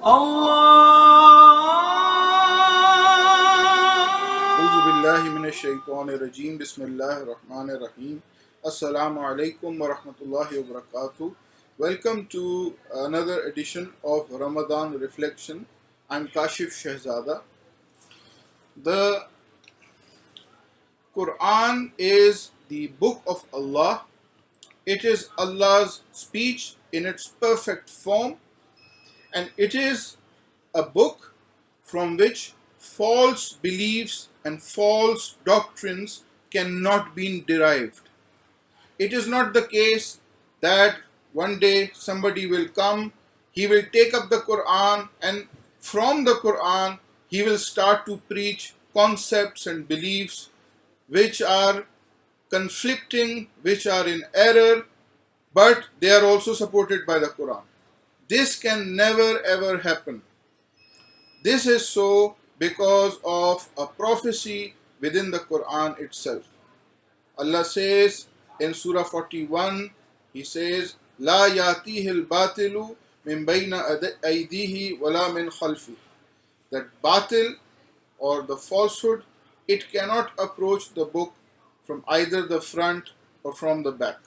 أعوذ بالله من الشيطان الرجيم بسم الله الرحمن الرحيم Assalamu alaikum wa rahmatullahi wa barakatuh. Welcome to another edition of Ramadan Reflection. I'm Kashif Shahzada. The Qur'an is the book of Allah. It is Allah's speech in its perfect form, and it is a book from which false beliefs and false doctrines cannot be derived. It is not the case that one day somebody will come, he will take up the Quran, and from the Quran he will start to preach concepts and beliefs which are conflicting, which are in error, but they are also supported by the Quran. This can never ever happen. This is so because of a prophecy within the Quran itself. Allah says in Surah 41, He says, "La yatihi al-batilu min bayna aydihi wala min khalfi." That batil or the falsehood, it cannot approach the book from either the front or from the back.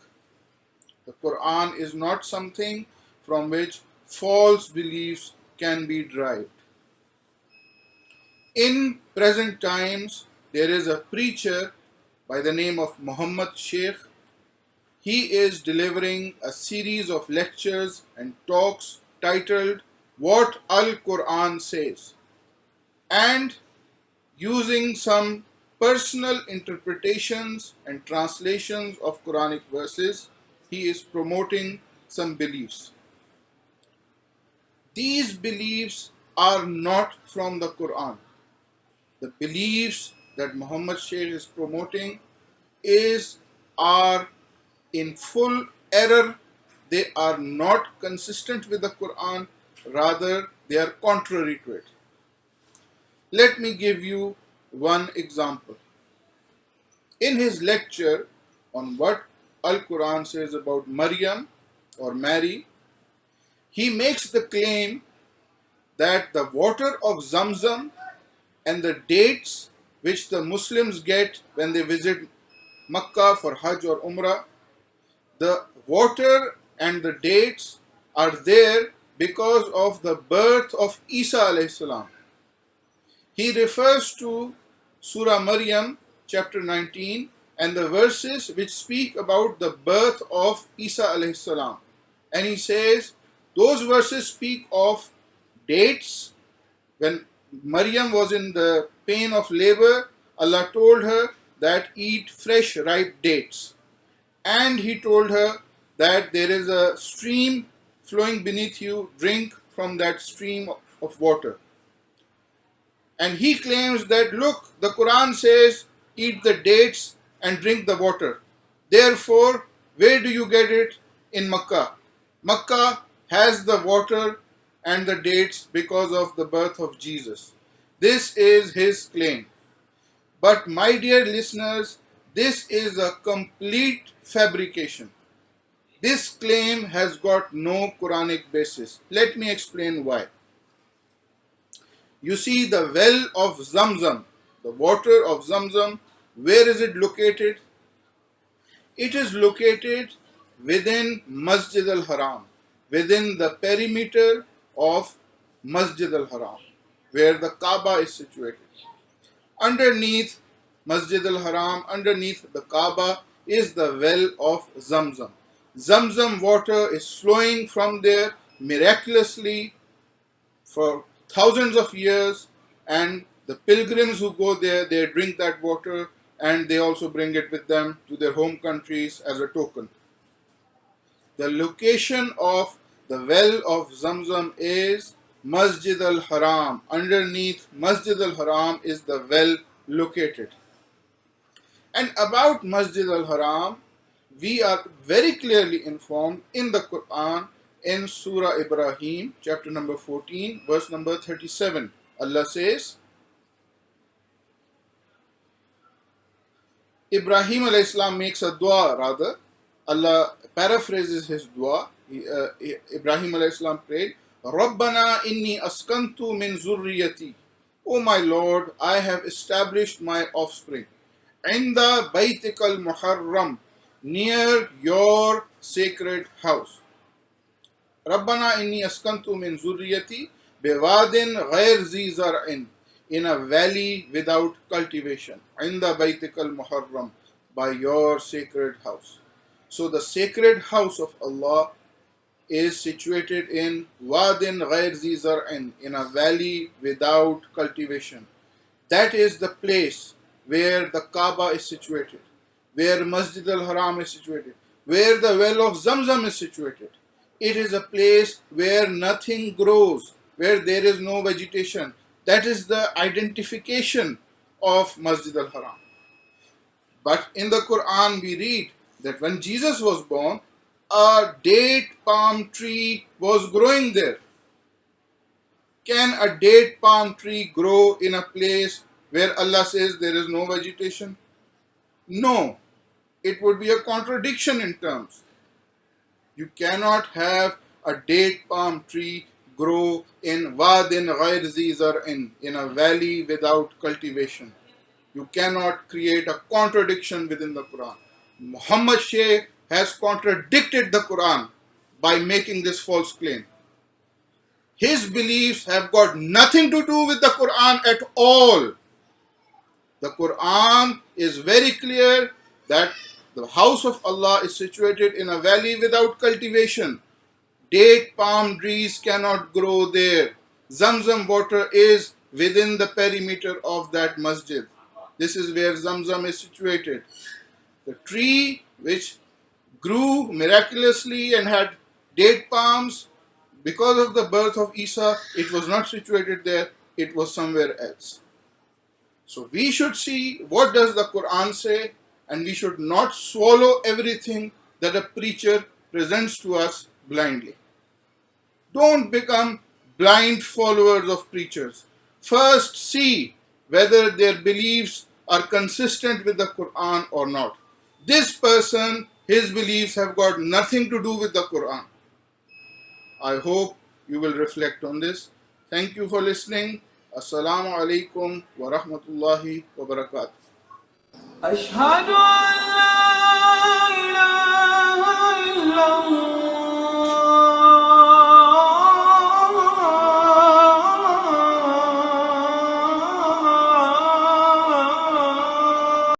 The Quran is not something from which false beliefs can be derived. In present times, there is a preacher by the name of Muhammad Sheikh. He is delivering a series of lectures and talks titled What Al-Quran Says, and using some personal interpretations and translations of Quranic verses, he is promoting some beliefs. These beliefs are not from the Quran. The beliefs that Muhammad Sheikh is promoting are in full error. They are not consistent with the Quran, rather they are contrary to it. Let me give you one example. In his lecture on what Al-Quran says about Maryam or Mary, he makes the claim that the water of Zamzam and the dates which the Muslims get when they visit Mecca for Hajj or Umrah, the water and the dates are there because of the birth of Isa alayhi salam. He refers to Surah Maryam chapter 19 and the verses which speak about the birth of Isa alayhi salam. And he says those verses speak of dates. When Maryam was in the pain of labor, Allah told her that eat fresh ripe dates. And He told her that there is a stream flowing beneath you, drink from that stream of water. And he claims that, look, the Quran says, eat the dates and drink the water. Therefore, where do you get it? In Mecca. Mecca has the water and the dates because of the birth of Jesus. This is his claim. But my dear listeners, this is a complete fabrication. This claim has got no Quranic basis. Let me explain why. You see, the well of Zamzam, the water of Zamzam, where is it located? It is located within Masjid Al Haram, within the perimeter of Masjid Al Haram, where the Kaaba is situated. Underneath Masjid Al Haram, underneath the Kaaba, is the well of Zamzam. Zamzam water is flowing from there miraculously for thousands of years, and the pilgrims who go there, they drink that water and they also bring it with them to their home countries as a token. The location of the well of Zamzam is Masjid Al Haram. Underneath Masjid Al Haram is the well located. And about Masjid Al Haram, we are very clearly informed in the Quran in Surah Ibrahim, chapter number 14, verse number 37. Allah says, Ibrahim alayhi salam makes a dua, rather. Allah paraphrases his dua. Ibrahim alayhi salam prayed, Rabbana inni askantu min zurriyati. O my Lord, I have established my offspring. Inda baytikal muharram, near your sacred house. Rabbana inni askantu min zurriyati bewadin ghair zi zar'in, in a valley without cultivation. Inda baytikal muharram, by your sacred house. So the sacred house of Allah is situated in Wadin Ghair Zi Zar'in, in a valley without cultivation. That is the place where the Kaaba is situated, where Masjid Al Haram is situated, where the well of Zamzam is situated. It is a place where nothing grows, where there is no vegetation. That is the identification of Masjid Al Haram. But in the Quran we read that when Jesus was born, a date palm tree was growing there. Can a date palm tree grow in a place where Allah says there is no vegetation? No. It would be a contradiction in terms. You cannot have a date palm tree grow in Wadin Ghair Zi Zar'in, in a valley without cultivation. You cannot create a contradiction within the Quran. Muhammad Shaykh has contradicted the Quran by making this false claim. His beliefs have got nothing to do with the Quran at all. The Quran is very clear that the house of Allah is situated in a valley without cultivation. Date palm trees cannot grow there. Zamzam water is within the perimeter of that masjid. This is where Zamzam is situated. The tree which grew miraculously and had date palms, because of the birth of Isa, it was not situated there, it was somewhere else. So we should see what does the Quran say, and we should not swallow everything that a preacher presents to us blindly. Don't become blind followers of preachers. First see whether their beliefs are consistent with the Quran or not. This person, his beliefs have got nothing to do with the Quran. I hope you will reflect on this. Thank you for listening. Assalamu alaikum wa rahmatullahi wa barakatuh. أشهد أن لا إله إلا الله